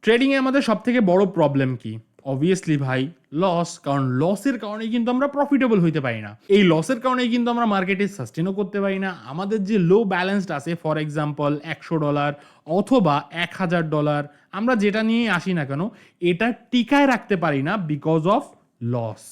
ট্রেডিংয়ে আমাদের সবথেকে বড় প্রবলেম কি? অবভিয়াসলি ভাই লস। কারণ লসের কারণেই কিন্তু আমরা প্রফিটেবল হইতে পারি না। এই লসের কারণেই কিন্তু আমরা মার্কেটে সাস্টেইনও করতে পারি না। আমাদের যে লো ব্যালেন্সড আছে ফর এক্সাম্পল $100 অথবা $1000 আমরা যেটা নিয়েই আসি না কেন এটা টিকায় রাখতে পারি না বিকজ অফ লস।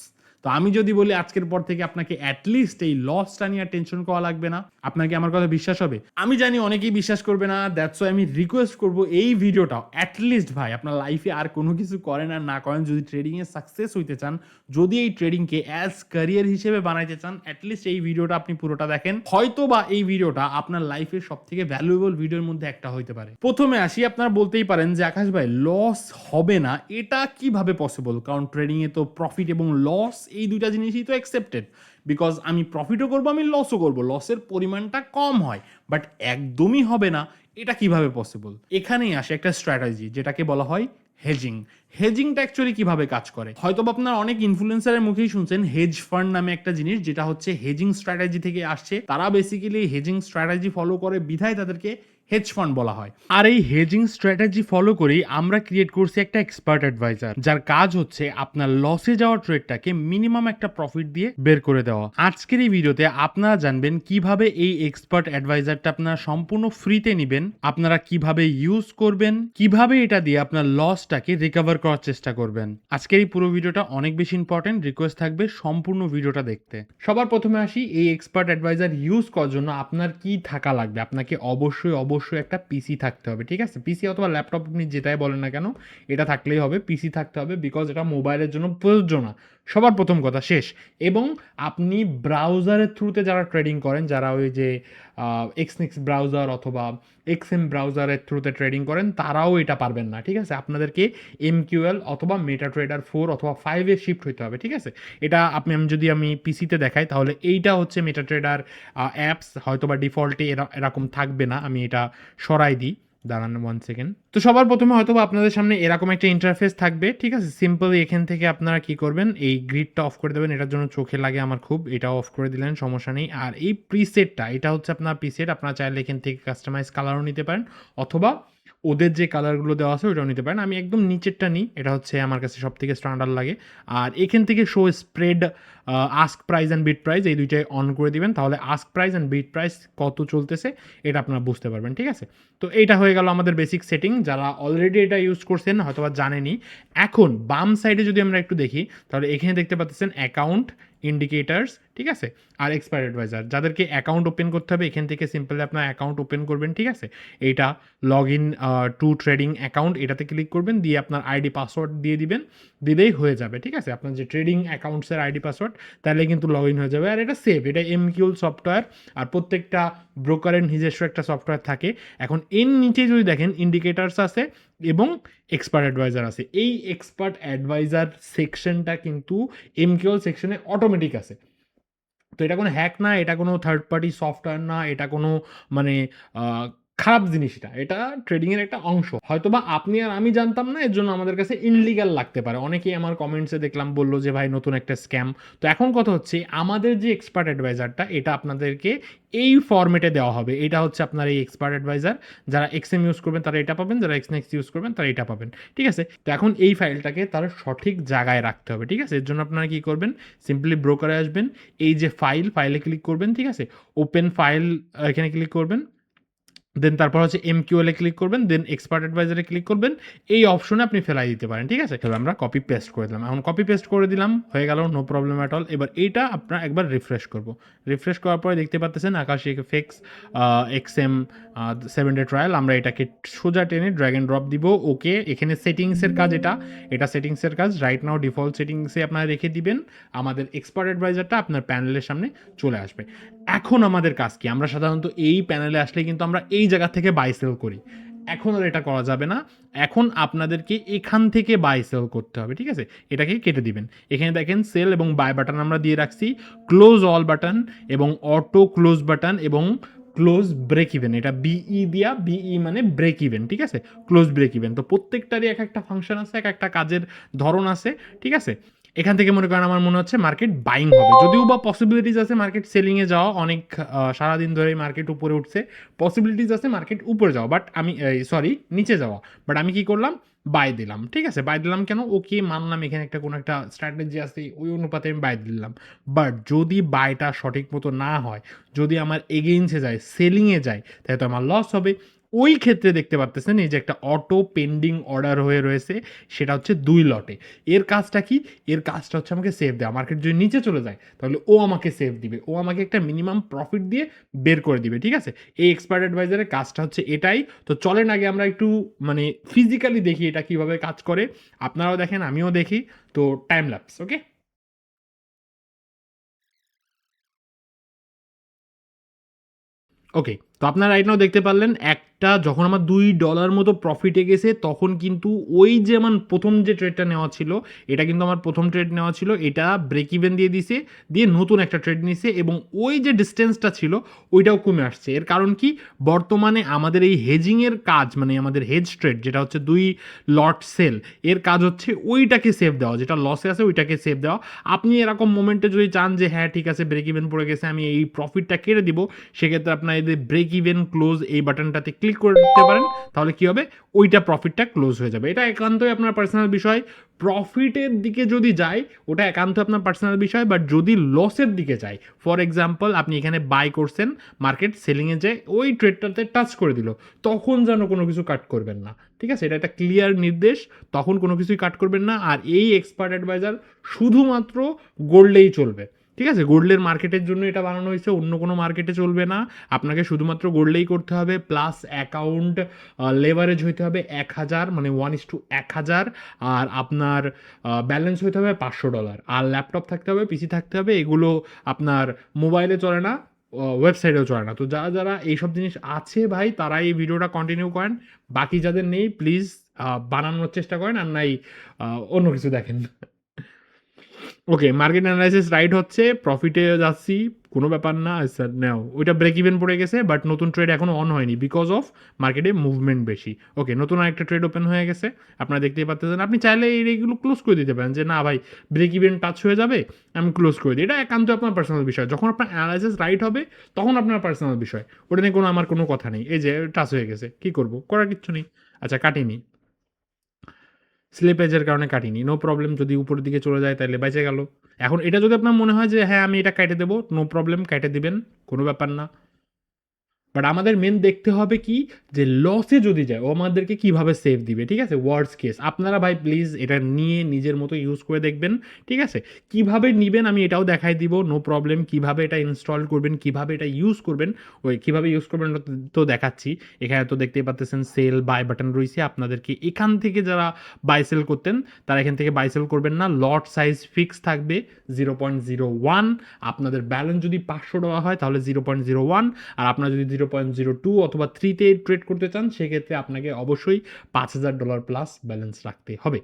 তো আমি যদি বলি আজকের পর থেকে আপনাকে অ্যাটলিস্ট এই লসটা নিয়ে টেনশন করা লাগবে না, আপনার কি আমার কথা বিশ্বাস হবে? আমি জানি অনেকেই বিশ্বাস করবে না, দ্যাটস ওয়াই আমি রিকোয়েস্ট করব এই ভিডিওটা অ্যাটলিস্ট ভাই আপনার লাইফে আর কোনো কিছু করেন আর না করেন, যদি ট্রেডিংয়ে সাকসেস হইতে চান, যদি এই ট্রেডিংকে অ্যাজ ক্যারিয়ার হিসেবে বানাইতে চান, অ্যাটলিস্ট এই ভিডিওটা আপনি পুরোটা দেখেন। হয়তো বা এই ভিডিওটা আপনার লাইফের সব থেকে ভ্যালুয়েবল ভিডিওর মধ্যে একটা হইতে পারে। প্রথমে আসি, আপনারা বলতেই পারেন যে আকাশ ভাই লস হবে না, এটা কিভাবে পসিবল? কারণ ট্রেডিংয়ে তো প্রফিট এবং লস এই দুইটা জিনিসই তো অ্যাকসেপ্টেড। বিকজ আমি প্রফিটও করবো, আমি লসও করবো, লসের পরিমাণটা কম হয় বাট একদমই হবে না, এটা কিভাবে পসিবল? এখানেই আসে একটা স্ট্র্যাটেজি যেটাকে বলা হয় হেজিং। হেজিংটা অ্যাকচুয়ালি কিভাবে কাজ করে হয়তো আপনারা অনেক ইনফ্লুয়েন্সারের মুখেই শুনছেন হেজ ফান্ড নামে একটা জিনিস, যেটা হচ্ছে হেজিং স্ট্র্যাটেজি থেকে আসছে। তারা বেসিক্যালি হেজিং স্ট্র্যাটেজি ফলো করে বিধায় তাদেরকে হেজ ফান্ড বলা হয়। আর এই হেজিং স্ট্র্যাটেজি ফলো করেই আমরা ক্রিয়েট করছি একটা এক্সপার্ট অ্যাডভাইজার, যার কাজ হচ্ছে আপনার লসে যাওয়া ট্রেডটাকে মিনিমাম একটা প্রফিট দিয়ে বের করে দেওয়া। আজকের এই ভিডিওতে আপনারা জানবেন কিভাবে এই এক্সপার্ট অ্যাডভাইজারটা আপনারা সম্পূর্ণ ফ্রিতে নেবেন, আপনারা কিভাবে ইউজ করবেন, কিভাবে এটা দিয়ে আপনার লসটাকে রিকভার করার চেষ্টা করবেন। আজকের এই পুরো ভিডিওটা অনেক বেশি ইম্পর্টেন্ট, রিকোয়েস্ট থাকবে সম্পূর্ণ ভিডিওটা দেখতে। সবার প্রথমে আসি, এই এক্সপার্ট অ্যাডভাইজার ইউজ করার জন্য আপনার কি থাকা লাগবে? আপনাকে অবশ্যই একটা পিসি থাকতে হবে, ঠিক আছে? পিসি অথবা ল্যাপটপ আপনি যেটাই বলেন না কেন, এটা থাকলেই হবে। পিসি থাকতে হবে বিকজ এটা মোবাইলের জন্য প্রযোজ্য না, সবার প্রথম কথা শেষ। এবং আপনি ব্রাউজারের থ্রুতে যারা ট্রেডিং করেন, যারা ওই যে এক্সনিক্স ব্রাউজার অথবা এক্সএম ব্রাউজারের থ্রুতে ট্রেডিং করেন, তারাও এটা পারবেন না, ঠিক আছে? আপনাদেরকে MQL অথবা মেটাট্রেডার 4 অথবা 5-এ শিফট হইতে হবে, ঠিক আছে? এটা আমি যদি পিসিতে দেখাই তাহলে এইটা হচ্ছে মেটাট্রেডার অ্যাপস, হয়তো বা ডিফল্টে এরকম থাকবে না, আমি এটা সরাই দিই, দাঁড়ান 1 সেকেন্ড। তো সবার প্রথমে হয়তো আপনাদের সামনে এরকম একটা ইন্টারফেস থাকবে, ঠিক আছে? সিম্পলি এখান থেকে আপনারা কি করবেন, এই গ্রিডটা অফ করে দেবেন, এটার জন্য চোখে লাগে আমার খুব, এটা অফ করে দিলেন, সমস্যা নেই। আর এই প্রিসেটটা, এটা হচ্ছে আপনার প্রিসেট, আপনারা চাইলে এখান থেকে কাস্টমাইজ কালারও নিতে পারেন অথবা ওদের যে কালারগুলো দেওয়া আছে ওইটাও নিতে পারেন। আমি একদম নিচেরটা নিই, এটা হচ্ছে আমার কাছে সব থেকে স্ট্যান্ডার্ড লাগে। আর এখান থেকে show spread ask price and bid price, এই দুইটাই অন করে দিবেন, তাহলে ask price and bid price কত চলতেছে এটা আপনারা বুঝতে পারবেন, ঠিক আছে? তো এইটা হয়ে গেল আমাদের বেসিক সেটিং, যারা অলরেডি এটা ইউজ করছেন হয়তো বা জানেনই। এখন বাম সাইডে যদি আমরা একটু দেখি, তাহলে এখানে দেখতে পাচ্ছেন অ্যাকাউন্ট, ইন্ডিকেটার্স, ঠিক আছে? আর এক্সপার্ট অ্যাডভাইজার। যাদেরকে অ্যাকাউন্ট ওপেন করতে হবে এখান থেকে সিম্পলি আপনার অ্যাকাউন্ট ওপেন করবেন, ঠিক আছে? এইটা log in to trading account, এটাতে ক্লিক করবেন, দিয়ে আপনার আইডি পাসওয়ার্ড দিয়ে দিবেন, দিলেই হয়ে যাবে, ঠিক আছে? আপনার যে ট্রেডিং অ্যাকাউন্টসের আইডি পাসওয়ার্ড, তাহলে কিন্তু লগ ইন হয়ে যাবে। আর এটা সেফ, এটা MQL সফটওয়্যার, আর প্রত্যেকটা ব্রোকারের নিজস্ব একটা সফটওয়্যার থাকে। এখন এর নিচে যদি দেখেন ইন্ডিকেটার্স আছে এবং এক্সপার্ট অ্যাডভাইজার আছে। এই এক্সপার্ট অ্যাডভাইজার সেকশনটা কিন্তু MQL সেকশনে অটোমেটিক আছে। তো এটা কোনো হ্যাক না, এটা কোনো থার্ড পার্টি সফটওয়্যার না, এটা কোনো মানে খারাপ জিনিস না, এটা ট্রেডিংয়ের একটা অংশ। হয়তোবা আপনি আর আমি জানতাম না, এর জন্য আমাদের কাছে ইনলিগাল লাগতে পারে। অনেকেই আমার কমেন্টসে দেখলাম বললো যে ভাই নতুন একটা স্ক্যাম। তো এখন কথা হচ্ছে আমাদের যে এক্সপার্ট অ্যাডভাইজারটা, এটা আপনাদেরকে এই ফরম্যাটে দেওয়া হবে। এটা হচ্ছে আপনার এই এক্সপার্ট অ্যাডভাইজার, যারা XM ইউজ করবেন তারা এটা পাবেন, যারা XNext ইউজ করবেন তারা এটা পাবেন, ঠিক আছে? তো এখন এই ফাইলটাকে তার সঠিক জায়গায় রাখতে হবে, ঠিক আছে? এর জন্য আপনারা কি করবেন, সিম্পলি ব্রোকারে আসবেন, এই যে ফাইলে ক্লিক করবেন, ঠিক আছে? ওপেন ফাইল এখানে ক্লিক করবেন, দেন তারপর হচ্ছে MQL এ ক্লিক করবেন, দেন এক্সপার্ট অ্যাডভাইজারে ক্লিক করবেন, এই অপশনে আপনি ফেলাই দিতে পারেন, ঠিক আছে? তবে আমরা কপি পেস্ট করে দিলাম, এখন কপি পেস্ট করে দিলাম, হয়ে গেল, নো প্রবলেম অ্যাট অল। এবার এইটা আপনারা একবার রিফ্রেশ করব। রিফ্রেশ করার পরে দেখতে পাচ্ছেন আকাশি ফেক্স XM 7-ডে ট্রায়াল, আমরা এটাকে সোজা টেনে ড্র্যাগ অ্যান্ড ড্রপ দিব। ওকে, এখানে সেটিংসের কাজ, এটা সেটিংসের কাজ। রাইট নাও ডিফল্ট সেটিংসে আপনারা রেখে দিবেন, আমাদের এক্সপার্ট অ্যাডভাইজারটা আপনার প্যানেলের সামনে চলে আসবে। এখন আমাদের কাজ কি? আমরা সাধারণত এই প্যানেলে আসলে কিন্তু আমরা এই জায়গা থেকে বাই সেল করি, এখন আর এটা করা যাবে না। এখন আপনাদেরকে এখান থেকে বাই সেল করতে হবে, ঠিক আছে? এটাকে কেটে দিবেন। এখানে দেখেন সেল এবং বাই বাটন আমরা দিয়ে রাখছি, ক্লোজ অল বাটন এবং অটো ক্লোজ বাটন এবং ক্লোজ ব্রেক ইভেন, এটা বিই মানে ব্রেক ইভেন, ঠিক আছে? Close break even. তো প্রত্যেকটারই এক একটা ফাংশন আছে, এক একটা কাজের ধরন আছে, ঠিক আছে? এখান থেকে মনে করেন আমার মনে হচ্ছে মার্কেট বাইং হবে, যদিও বা পসিবিলিটিস আছে মার্কেট সেলিংয়ে যাওয়া, অনেক সারাদিন ধরে মার্কেট উপরে উঠছে, পসিবিলিটিস আছে মার্কেট উপরে যাওয়া, বাট আমি সরি নিচে যাওয়া, বাট আমি কি করলাম, বাই দিলাম। ঠিক আছে, বাই দিলাম কেন, ওকে মানলাম এখানে একটা কোনো একটা স্ট্র্যাটেজি আছে, ওই অনুপাতে আমি বাই দিলাম। বাট যদি বাইটা সঠিক মতো না হয়, যদি আমার এগেইনসে যায়, সেলিংয়ে যায়, তাহলে তো আমার লস হবে। ওই ক্ষেত্রে দেখতে পারতেছেন এই যে একটা অটো পেন্ডিং অর্ডার হয়ে রয়েছে, সেটা হচ্ছে 2 লটে। এর কাজটা কি? এর কাজটা হচ্ছে আমাকে সেভ দেওয়া। মার্কেট যদি নিচে চলে যায় তাহলে ও আমাকে সেভ দিবে, ও আমাকে একটা মিনিমাম প্রফিট দিয়ে বের করে দিবে। ঠিক আছে, এই এক্সপার্ট অ্যাডভাইজারের কাজটা হচ্ছে এটাই। তো চলেন আগে আমরা একটু মানে ফিজিক্যালি দেখি এটা কিভাবে কাজ করে। আপনারাও দেখেন, আমিও দেখি। তো টাইম ল্যাপস, ওকে। ওকে, তো আপনারা রাইট নাও দেখতে পারলেন একটা যখন আমার $2 মতো প্রফিটে গেছে, তখন কিন্তু ওই যে আমার প্রথম যে ট্রেডটা নেওয়া ছিল, এটা কিন্তু আমার প্রথম ট্রেড নেওয়া ছিল, এটা ব্রেক ইভেন দিয়ে দিছে, দিয়ে নতুন একটা ট্রেড নিছে, এবং ওই যে ডিস্টেন্সটা ছিল ওইটাও কমে আসছে। এর কারণ কি, বর্তমানে আমাদের এই হেজিংয়ের কাজ, মানে আমাদের হেজ ট্রেড যেটা হচ্ছে 2 লট সেল, এর কাজ হচ্ছে ওইটাকে সেভ দেওয়া, যেটা লসে আছে ওইটাকে সেভ দেওয়া। আপনি এরকম মোমেন্টে যদি চান যে হ্যাঁ ঠিক আছে ব্রেক ইভেন পড়ে গেছে, আমি এই প্রফিটটা কেটে দিব, সেক্ষেত্রে আপনার এই ব্রেক ইভেন ক্লোজ এই বাটনটাতে ক্লিক করে দিতে পারেন। তাহলে কি হবে, ওইটা প্রফিটটা ক্লোজ হয়ে যাবে। এটা একান্তই আপনার পার্সোনাল বিষয়। প্রফিটের দিকে যদি যায় ওটা একান্ত আপনার পার্সোনাল বিষয়, বাট যদি লসের দিকে যায়, ফর এক্সাম্পল আপনি এখানে বাই করছেন, মার্কেট সেলিংয়ে যায় ওই ট্রেডটাতে টাচ করে দিল, তখন যেন কোনো কিছু কাট করবেন না। ঠিক আছে, এটা একটা ক্লিয়ার নির্দেশ, তখন কোনো কিছুই কাট করবেন না। আর এই এক্সপার্ট অ্যাডভাইজার শুধুমাত্র গোল্ডেই চলবে। ঠিক আছে, গোল্ডের মার্কেটের জন্য এটা বানানো হয়েছে, অন্য কোনো মার্কেটে চলবে না। আপনাকে শুধুমাত্র গোল্ডেই করতে হবে, প্লাস অ্যাকাউন্ট লেভারেজ হইতে হবে 1000, মানে 1:1000। আর আপনার ব্যালেন্স হইতে হবে $500, আর ল্যাপটপ থাকতে হবে, পিসি থাকতে হবে। এগুলো আপনার মোবাইলে চলে না, ওয়েবসাইটেও চলে না। তো যারা যারা এইসব জিনিস আছে ভাই, তারা এই ভিডিওটা কন্টিনিউ করেন। বাকি যাদের নেই প্লিজ বানানোর চেষ্টা করেন, আর নাই অন্য কিছু দেখেন। ওকে, মার্কেট অ্যানালাইসিস রাইট হচ্ছে, প্রফিটে যাচ্ছি, কোনো ব্যাপার না। স্যার নাও ওইটা ব্রেক ইভেন পড়ে গেছে, বাট নতুন ট্রেড এখনো অন হয়নি বিকজ অফ মার্কেটে মুভমেন্ট বেশি। ওকে, নতুন আরেকটা ট্রেড ওপেন হয়ে গেছে, আপনারা দেখতেই পাচ্ছেন। আপনি চাইলে এইগুলো ক্লোজ করে দিতে পারেন যে না ভাই ব্রেক ইভেন টাচ হয়ে যাবে, আমি ক্লোজ করে দিই। এটা একান্ত আপনার পার্সোনাল বিষয়, যখন আপনার অ্যানালাইসিস রাইট হবে তখন আপনার পার্সোনাল বিষয়, ওটা নিয়ে কোনো আমার কোনো কথা নেই। এই যে টাচ হয়ে গেছে, কি করব, করার কিচ্ছু নেই। আচ্ছা কাটিনি, স্লিপেজের কারণে কাটিনি, নো প্রবলেম। যদি উপরের দিকে চলে যায় তাহলে বেঁচে গেল। এখন এটা যদি আপনার মনে হয় যে হ্যাঁ আমি এটা কেটে দেবো, নো প্রবলেম, কেটে দিবেন, কোনো ব্যাপার না। বাট আমাদের মেন দেখতে হবে কি, যে লসে যদি যায় ও আমাদেরকে কিভাবে সেভ দিবে। ঠিক আছে, ওয়ার্ডস কেস আপনারা ভাই প্লিজ এটা নিয়ে নিজের মতো ইউজ করে দেখবেন। ঠিক আছে, কিভাবে নিবেন আমি এটাও দেখাই দিব, নো প্রবলেম। কিভাবে এটা ইনস্টল করবেন, কিভাবে এটা ইউজ করবেন, ওই কিভাবে ইউজ করবেন তো দেখাচ্ছি। এখানে তো দেখতেই পাচ্ছেন সেল বাই বাটন রয়েছে, আপনাদেরকে এখান থেকে যারা বাই সেল করতেন তারা এখান থেকে বাই সেল করবেন না। লট সাইজ ফিক্স থাকবে 0.01। আপনাদের ব্যালেন্স যদি $500 হয় তাহলে 0.01, আর আপনারা যদি 0.02 অথবা 3-তে ট্রেড করতে চান সেক্ষেত্রে আপনাকে অবশ্যই $5000 প্লাস ব্যালেন্স রাখতে হবে।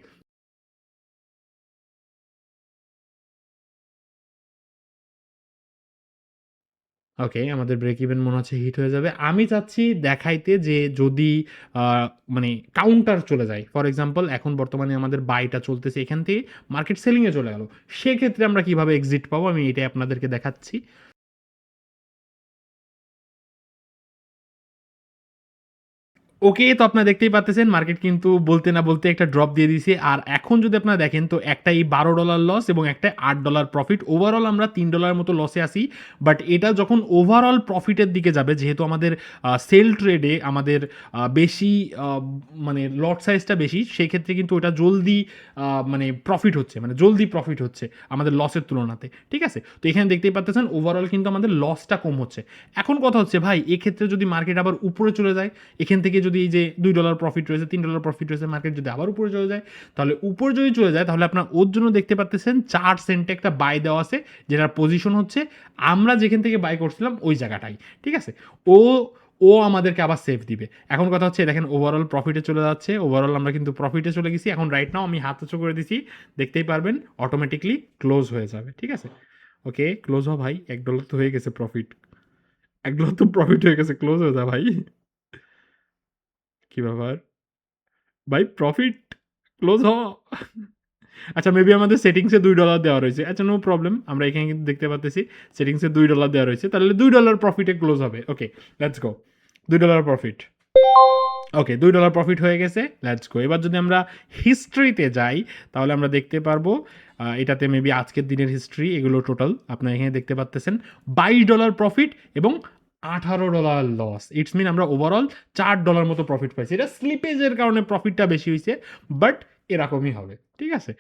ওকে, আমাদের ব্রেক ইভেন মনে হচ্ছে হিট হয়ে যাবে। আমি চাচ্ছি দেখাইতে যে যদি আ মানে কাউন্টার চলে যায়। ফর এক্সাম্পল এখন বর্তমানে আমাদের বাইটা চলতেছে, এখান থেকে মার্কেট সেলিং এ চলে গেল। সেক্ষেত্রে আমরা কিভাবে এক্সিট পাবো আমি এটাই আপনাদেরকে দেখাচ্ছি। ওকে, তো আপনারা দেখতেই পাচ্তেছেন মার্কেট কিন্তু বলতে না বলতে একটা ড্রপ দিয়ে দিছে। আর এখন যদি আপনারা দেখেন তো একটাই $12 লস এবং একটাই $8 প্রফিট। ওভারঅল আমরা $3 মতো লসে আছি। বাট এটা যখন ওভারঅল প্রফিটের দিকে যাবে, যেহেতু আমাদের সেল ট্রেডে আমাদের বেশি আ মানে লট সাইজটা বেশি, সেক্ষেত্রে কিন্তু ওটা জলদি মানে প্রফিট হচ্ছে, মানে জলদি প্রফিট হচ্ছে আমাদের লসের তুলনাতে। ঠিক আছে? তো এখানে দেখতেই পাচ্তেছেন ওভারঅল কিন্তু আমাদের লসটা কম হচ্ছে। এখন কথা হচ্ছে ভাই এক্ষেত্রে যদি মার্কেট আবার উপরে চলে যায়, এখান থেকে যদি এই যে $2 প্রফিট রয়েছে, $3 প্রফিট রয়েছে, মার্কেট যদি আবার উপরে চলে যায়, তাহলে উপরে যদি চলে যায় তাহলে আপনার ওর জন্য দেখতে পাচ্তেছেন 4 সেন্টে একটা বাই দেওয়া আছে, যেটার পজিশন হচ্ছে আমরা যেখান থেকে বাই করছিলাম ওই জায়গাটাই। ঠিক আছে, ও ও আমাদেরকে আবার সেভ দিবে। এখন কথা হচ্ছে দেখেন ওভারঅল প্রফিটে চলে যাচ্ছে, ওভারঅল আমরা কিন্তু প্রফিটে চলে গেছি। এখন রাইট নাও আমি হাত উঁচু করে দিছি, দেখতেই পারবেন অটোমেটিকলি ক্লোজ হয়ে যাবে। ঠিক আছে, ওকে ক্লোজ হ ভাই, $1 তো হয়ে গেছে প্রফিট, $1 তো প্রফিট হয়ে গেছে, ক্লোজ হয়ে যা ভাই। কি ব্যাপার ভাই, প্রফিট ক্লোজ হ। আচ্ছা মেবি আমাদের সেটিংসে $2 দেওয়া রয়েছে। আচ্ছা নো প্রবলেম, আমরা এখানে কিন্তু দেখতে পাচ্তেছি সেটিংসে $2 দেওয়া রয়েছে, তাহলে $2 প্রফিটে ক্লোজ হবে। Okay let's go, $2 profit. Okay $2 profit হয়ে গেছে, লেটস গো। এবার যদি আমরা হিস্ট্রিতে যাই তাহলে আমরা দেখতে পারবো এটাতে মেবি আজকের দিনের হিস্ট্রি এগুলো টোটাল আপনারা এখানে দেখতে পাচ্তেছেন $22 প্রফিট এবং $18 লস। ইটস মিন আমরা ওভারঅল $4 মতো প্রফিট পাইছি। এটা স্লিপেজের কারণে প্রফিটটা বেশি হয়েছে, বাট এরকমই হবে, ঠিক আছে।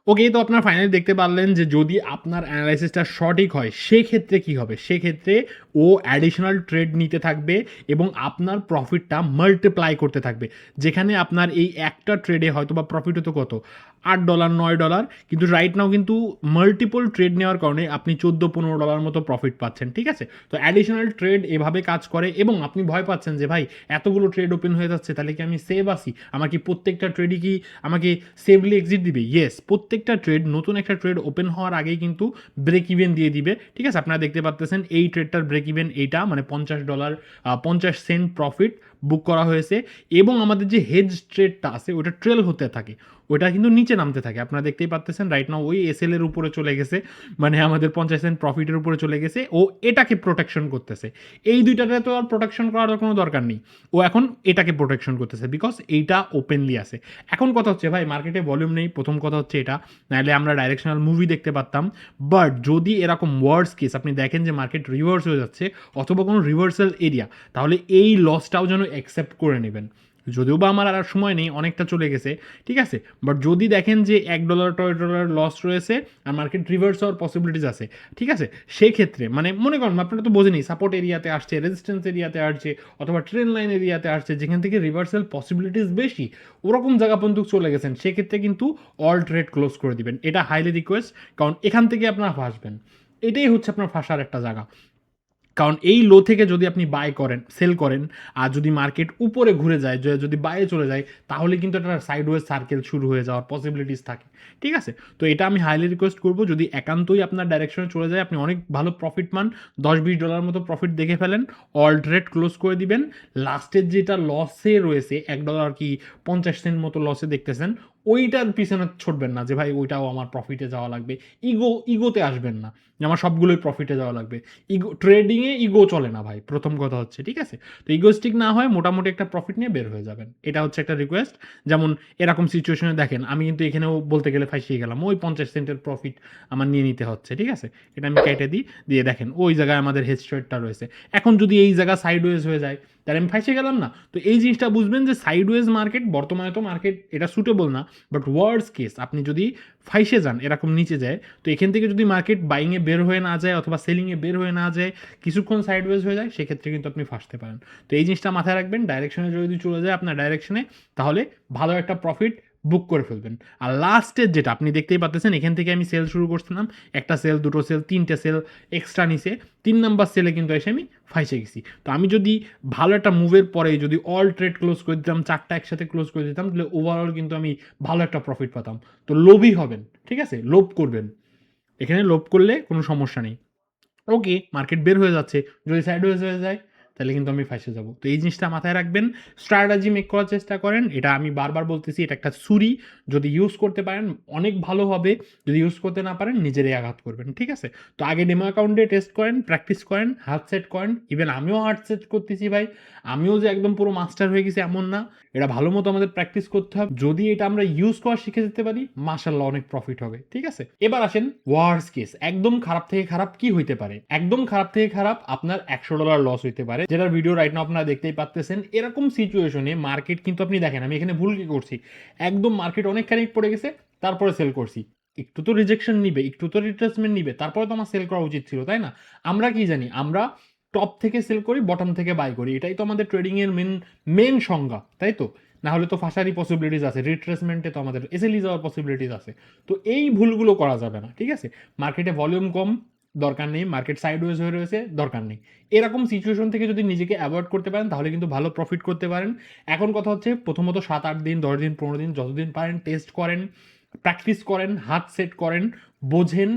ওকে, তো আপনারা ফাইনালি দেখতে পারলেন যে যদি আপনার অ্যানালাইসিসটা সঠিক হয় সেক্ষেত্রে কি হবে, সেক্ষেত্রে ও অ্যাডিশনাল ট্রেড নিতে থাকবে এবং আপনার প্রফিটটা মাল্টিপ্লাই করতে থাকবে। যেখানে আপনার এই একটা ট্রেডে হয়তো বা প্রফিট হতো কত, $8 $9, কিন্তু রাইট নাও কিন্তু মাল্টিপল ট্রেড নেওয়ার কারণে আপনি $14-15 মতো প্রফিট পাচ্ছেন, ঠিক আছে। তো অ্যাডিশনাল ট্রেড এভাবে কাজ করে এবং আপনি ভয় পাচ্ছেন যে ভাই এতগুলো ট্রেড ওপেন হয়ে যাচ্ছে, তাহলে কি আমি সেভ আসি, আমাকে প্রত্যেকটা ট্রেডই কি আমাকে সেভলি এক্সিট দিবে? ইয়েস, প্রত্যেকটা ট্রেড নতুন একটা ট্রেড ওপেন হওয়ার আগেই কিন্তু ব্রেক ইভেন দিয়ে দিবে, ঠিক আছে। আপনারা দেখতে পাচ্ছেন এই ট্রেডটার ব্রেক ইভেন এইটা, মানে $50 50 সেন্ট প্রফিট বুক করা হয়েছে এবং আমাদের যে হেজ ট্রেডটা আছে ওটা ট্রেল হতে থাকে, ওটা কিন্তু নিচে নামতে থাকে। আপনারা দেখতেই পাচ্ছেন রাইট নাও ওই এসএল এর উপরে চলে গেছে, মানে আমাদের 50 সেন্ট প্রফিটের উপরে চলে গেছে, ও এটাকে প্রোটেকশন করতেছে। এই দুইটাতে তো আর প্রোটেকশন করার কোনো দরকার নেই, ও এখন এটাকে প্রোটেকশন করতেছে বিকজ এইটা ওপেনলি আছে। এখন কথা হচ্ছে ভাই মার্কেটে ভলিউম নেই, প্রথম কথা হচ্ছে এটা, নাহলে আমরা ডাইরেকশনাল মুভি দেখতে পারতাম। বাট যদি এরকম ওয়ার্ডস কেস আপনি দেখেন যে মার্কেট রিভার্স হয়ে যাচ্ছে অথবা কোনো রিভার্সাল এরিয়া, তাহলে এই লসটাও যেন অ্যাকসেপ্ট করে নেবেন। যদিও বা আমার আর সময় নেই, অনেকটা চলে গেছে, ঠিক আছে। বাট যদি দেখেন যে $1 $2 লস রয়েছে আর মার্কেট রিভার্স হওয়ার পসিবিলিটিস আছে, ঠিক আছে, সেক্ষেত্রে মানে মনে করেন আপনারা তো বোঝেনি সাপোর্ট এরিয়াতে আসছে, রেজিস্ট্যান্স এরিয়াতে আসছে অথবা ট্রেন লাইন এরিয়াতে আসছে যেখান থেকে রিভার্সাল পসিবিলিটিস বেশি, ওরকম জায়গা পর্যন্ত চলে গেছেন, সেক্ষেত্রে কিন্তু অল ট্রেড ক্লোজ করে দিবেন। এটা হাইলি রিকোয়েস্ট, কারণ এখান থেকে আপনারা ফাঁসবেন, এটাই হচ্ছে আপনার ফাঁসার একটা জায়গা। কারণ এই লো থেকে যদি আপনি বাই করেন, সেল করেন, আর যদি মার্কেট উপরে ঘুরে যায়, যদি বাইরে চলে যায়, তাহলে কিন্তু একটা সাইডওয়েজ সার্কেল শুরু হয়ে যাওয়ার পসিবিলিটিস থাকে, ঠিক আছে। তো এটা আমি হাইলি রিকোয়েস্ট করবো, যদি একান্তই আপনার ডাইরেকশনে চলে যায়, আপনি অনেক ভালো প্রফিট মান, $10-20 মতো প্রফিট দেখে ফেলেন, অল ট্রেড ক্লোজ করে দিবেন। লাস্টের যেটা লসে রয়েছে $1 কি 50 সেন্ট মতো লসে দেখতেছেন, ওইটার পিছনে ছুটবেন না যে ভাই ওইটাও আমার প্রফিটে যাওয়া লাগবে, ইগোতে আসবেন না যে আমার সবগুলোই প্রফিটে যাওয়া লাগবে। ট্রেডিংয়ে ইগো চলে না ভাই, প্রথম কথা হচ্ছে, ঠিক আছে। তো ইগোস্টিক না হয় মোটামুটি একটা প্রফিট নিয়ে বের হয়ে যাবেন, এটা হচ্ছে একটা রিকোয়েস্ট। যেমন এরকম সিচুয়েশনে দেখেন আমি কিন্তু এখানেও বলতে গেলে ফাঁসিয়ে গেলাম, ওই 50 সেন্টের প্রফিট আমার নিয়ে নিতে হচ্ছে, ঠিক আছে। এটা আমি কেটে দিই, দিয়ে দেখেন ওই জায়গায় আমাদের হেড স্ট্রেটটা রয়েছে। এখন যদি এই জায়গা সাইডওয়েজ হয়ে যায় তাহলে আমি ফাঁসে গেলাম না। তো এই জিনিসটা বুঝবেন যে সাইডওয়েজ মার্কেট বর্তমানে তো মার্কেট এটা সুটেবল না, বাট ওয়ার্ডস কেস আপনি যদি ফাইসে যান এরকম নিচে যায়, তো এখান থেকে যদি মার্কেট বাইংয়ে বের হয়ে না যায় অথবা সেলিংয়ে বের হয়ে না যায়, কিছুক্ষণ সাইডওয়েজ হয়ে যায়, সেক্ষেত্রে কিন্তু আপনি ফাঁসতে পারেন। তো এই জিনিসটা মাথায় রাখবেন, ডাইরেকশনে যদি চলে যায় আপনার ডাইরেকশনে, তাহলে ভালো একটা প্রফিট বুক করে ফেলবেন। আর লাস্টের যেটা আপনি দেখতেই পাচ্ছেন, এখান থেকে আমি সেল শুরু করছিলাম, একটা সেল, দুটো সেল, তিনটে সেল এক্সট্রা নিছে, 3 নাম্বার সেলে কিন্তু এসে আমি ফাইসে গেছি। তো আমি যদি ভালো একটা মুভের পরে যদি অল ট্রেড ক্লোজ করে দিতাম, 4টা একসাথে ক্লোজ করে দিতাম, তাহলে ওভারঅল কিন্তু আমি ভালো একটা প্রফিট পেতাম। তো লোভই হবেন, ঠিক আছে, লোভ করবেন, এখানে লোভ করলে কোনো সমস্যা নেই। ওকে মার্কেট বের হয়ে যাচ্ছে, যদি সাইডওয়েজ হয়ে যায় তাহলে কিন্তু আমি ফাঁসে যাব। তো এই জিনিসটা মাথায় রাখবেন, স্ট্র্যাটেজি মেক করার চেষ্টা করেন, এটা আমি বারবার বলতেছি, এটা একটা ছুরি, যদি ইউজ করতে পারেন অনেক ভালো হবে, যদি ইউজ করতে না পারেন নিজেরই আঘাত করবেন, ঠিক আছে। তো আগে ডেমো অ্যাকাউন্টে টেস্ট করেন, প্র্যাকটিস করেন, হাত সেট করেন, ইভেন আমিও হাত সেট করতেছি ভাই, আমিও যে একদম পুরো মাস্টার হয়ে গেছি এমন না, এটা ভালো মতো আমাদের প্র্যাকটিস করতে হবে। যদি এটা আমরা ইউজ করা শিখে যেতে পারি, মাশাআল্লাহ অনেক প্রফিট হবে, ঠিক আছে। এবার আসেন ওয়ার্স কেস, একদম খারাপ থেকে খারাপ কি হইতে পারে। একদম খারাপ থেকে খারাপ আপনার $100 লস হইতে পারে, যেটার ভিডিও রাইট নাও আপনারা দেখতেই পাচ্ছেন। এরকম সিচুয়েশনে মার্কেট কিন্তু আপনি দেখেন আমি এখানে ভুল কি করছি, একদম মার্কেট অনেক খানিক পড়ে গেছে, তারপরে সেল করছি, একটু তো রিজেকশন নিবে, একটু তো রিট্রেসমেন্ট নিবে, তারপরে তো আমার সেল করা উচিত ছিল, তাই না। আমরা কি জানি, আমরা টপ থেকে সেল করি, বটম থেকে বাই করি, এটাই তো আমাদের ট্রেডিং এর মেন সংজ্ঞা, তাই তো। না হলে তো ফাঁসারই পসিবিলিটিস আছে, রিট্রেসমেন্টে তো আমাদের এসএলই যাওয়ার পসিবিলিটিস আছে। তো এই ভুলগুলো করা যাবে না, ঠিক আছে। মার্কেটে ভলিউম কম, দরকার নেই, মার্কেট সাইডওয়েজ হয়ে রয়েছে, দরকার নেই। এরকম সিচুয়েশন থেকে যদি নিজেকে অ্যাভয়েড করতে পারেন তাহলে কিন্তু ভালো প্রফিট করতে পারেন। এখন কথা হচ্ছে প্রথমত 7-8 দিন, 10 দিন, 15 দিন, যতদিন পারেন টেস্ট করেন, প্র্যাকটিস করেন, হাত সেট করেন, বোঝেন।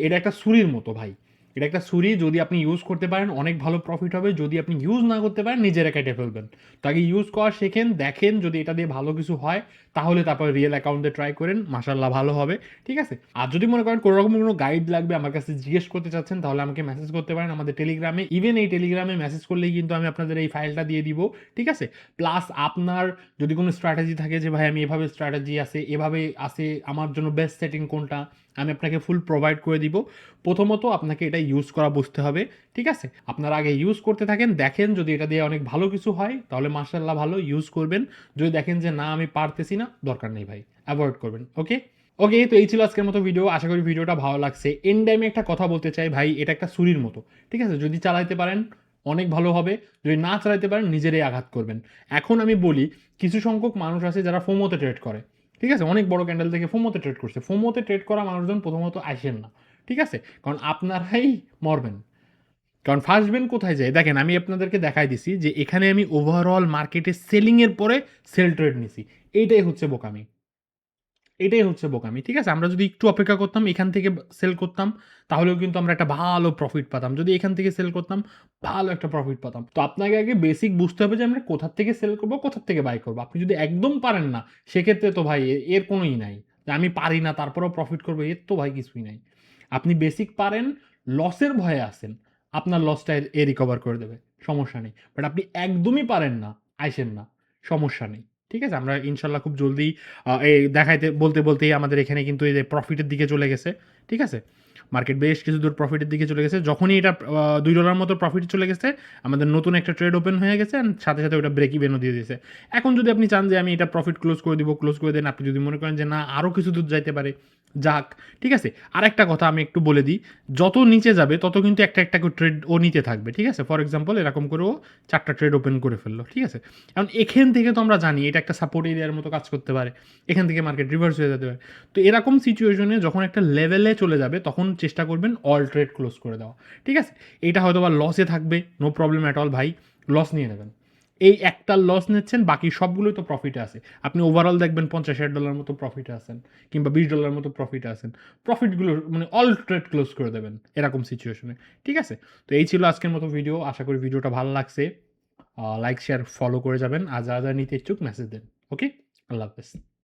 এটা একটা ছুরির মতো ভাই, এটা একটা ছুরি, যদি আপনি ইউজ করতে পারেন অনেক ভালো প্রফিট হবে, যদি আপনি ইউজ না করতে পারেন নিজেরা কেটে ফেলবেন। তো আগে ইউজ করা শেখেন, দেখেন যদি এটা দিয়ে ভালো কিছু হয় তাহলে তারপর রিয়েল অ্যাকাউন্টে ট্রাই করেন, মাশাল্লাহ ভালো হবে, ঠিক আছে। আর যদি মনে করেন কোনো রকম কোনো গাইড লাগবে, আমার কাছে জিজ্ঞেস করতে চাচ্ছেন, তাহলে আমাকে মেসেজ করতে পারেন আমাদের টেলিগ্রামে। ইভেন এই টেলিগ্রামে মেসেজ করলেই কিন্তু আমি আপনাদের এই ফাইলটা দিয়ে দিব, ঠিক আছে। প্লাস আপনার যদি কোনো স্ট্র্যাটেজি থাকে যে ভাই আমি এভাবে স্ট্র্যাটেজি আছে, এভাবে আছে, আমার জন্য বেস্ট সেটিং কোনটা, আমি আপনাকে ফুল প্রোভাইড করে দিব। প্রথমত আপনাকে এটা ইউজ করা বুঝতে হবে, ঠিক আছে। আপনারা আগে ইউজ করতে থাকেন, দেখেন যদি এটা দিয়ে অনেক ভালো কিছু হয় তাহলে মাশাআল্লাহ ভালো, ইউজ করবেন। যদি দেখেন যে না আমি পারতেছি না, দরকার নেই ভাই, অ্যাভয়েড করবেন। ওকে ওকে, তো এই ছিল আজকের মতো ভিডিও। আশা করি ভিডিওটা ভালো লাগছে। এন্ড টাইমে একটা কথা বলতে চাই ভাই, এটা একটা ছুরির মতো, ঠিক আছে। যদি চালাইতে পারেন অনেক ভালো হবে, যদি না চালাইতে পারেন নিজেরাই আঘাত করবেন। এখন আমি বলি, কিছু সংখ্যক মানুষ আছে যারা ফোমোতে ট্রেড করে, ঠিক আছে। অনেক বড় ক্যান্ডেল থেকে ফোমোতে ট্রেড করছে। ফোমোতে ট্রেড করা মানুষজন প্রথমত আসেন না, ঠিক আছে, কারণ আপনারাই মরবেন। কারণ ফার্স্ট কোথায় যায় দেখেন, আমি আপনাদেরকে দেখাই দিছি যে এখানে আমি ওভারঅল মার্কেটে সেলিংয়ের পরে সেল ট্রেড নিছি। এইটাই হচ্ছে বোকামি, এটাই হচ্ছে বোকামি, ঠিক আছে। আমরা যদি একটু অপেক্ষা করতাম, এখান থেকে সেল করতাম, তাহলেও কিন্তু আমরা একটা ভালো প্রফিট পেতাম। যদি এখান থেকে সেল করতাম, ভালো একটা প্রফিট পেতাম। তো আপনাকে আগে বেসিক বুঝতে হবে যে আমরা কোথা থেকে সেল করবো, কোথা থেকে বাই করবো। আপনি যদি একদম পারেন না, সেক্ষেত্রে তো ভাই এর কোনোই নাই যে আমি পারি না তারপরেও প্রফিট করবো, এর তো ভাই কিছুই নাই। আপনি বেসিক পারেন, লসের ভয়ে আছেন, আপনার লসটা এ রিকভার করে দেবে, সমস্যা নেই। বাট আপনি একদমই পারেন না, আইসেন না, সমস্যা নেই, ঠিক আছে। আমরা ইনশাল্লাহ খুব জলদি এই দেখাইতে বলতে বলতেই আমাদের এখানে কিন্তু এই যে প্রফিটের দিকে চলে গেছে, ঠিক আছে। মার্কেট বেশ কিছু দূর প্রফিটের দিকে চলে গেছে। যখনই এটা $2 মতো প্রফিট চলে গেছে, আমাদের নতুন একটা ট্রেড ওপেন হয়ে গেছে, and সাথে সাথে ওটা ব্রেক ইভেনও দিয়ে দিয়েছে। এখন যদি আপনি চান যে আমি এটা প্রফিট ক্লোজ করে দিব, ক্লোজ করে দেন। আপনি যদি মনে করেন যে না আরও কিছু দূর যাইতে পারে, যাক, ঠিক আছে। আরেকটা কথা আমি একটু বলে দিই, যত নিচে যাবে তত কিন্তু একটা একটা করে ট্রেড ও নিতে থাকবে, ঠিক আছে। ফর এক্সাম্পল এরকম করে ও 4টা ট্রেড ওপেন করে ফেললো, ঠিক আছে। কারণ এখান থেকে তো আমরা জানি এটা একটা সাপোর্ট এরিয়ার মতো কাজ করতে পারে, এখান থেকে মার্কেট রিভার্স হয়ে যেতে পারে। তো এরকম সিচুয়েশনে যখন একটা লেভেলে চলে যাবে তখন চেষ্টা করবেন অল ট্রেড ক্লোজ করে দেওয়া, ঠিক আছে। এটা হয়তো বা লসে থাকবে, নো প্রবলেম অ্যাট অল ভাই, লস নিয়ে নেবেন। এই একটা লস নিচ্ছেন, বাকি সবগুলোই তো প্রফিটে আছে। আপনি ওভারঅল দেখবেন $50-60 মতো প্রফিটে আছেন, কিংবা $20 মতো প্রফিটে আছেন। প্রফিটগুলো মানে অল ট্রেড ক্লোজ করে দেবেন এরকম সিচুয়েশনে, ঠিক আছে। তো এই ছিল আজকের মতো ভিডিও। আশা করি ভিডিওটা ভালো লাগছে। লাইক শেয়ার ফলো করে যাবেন। আর যারা যারা নিতে ইচ্ছুক মেসেজ দেন। ওকে, আল্লাহ হাফেজ।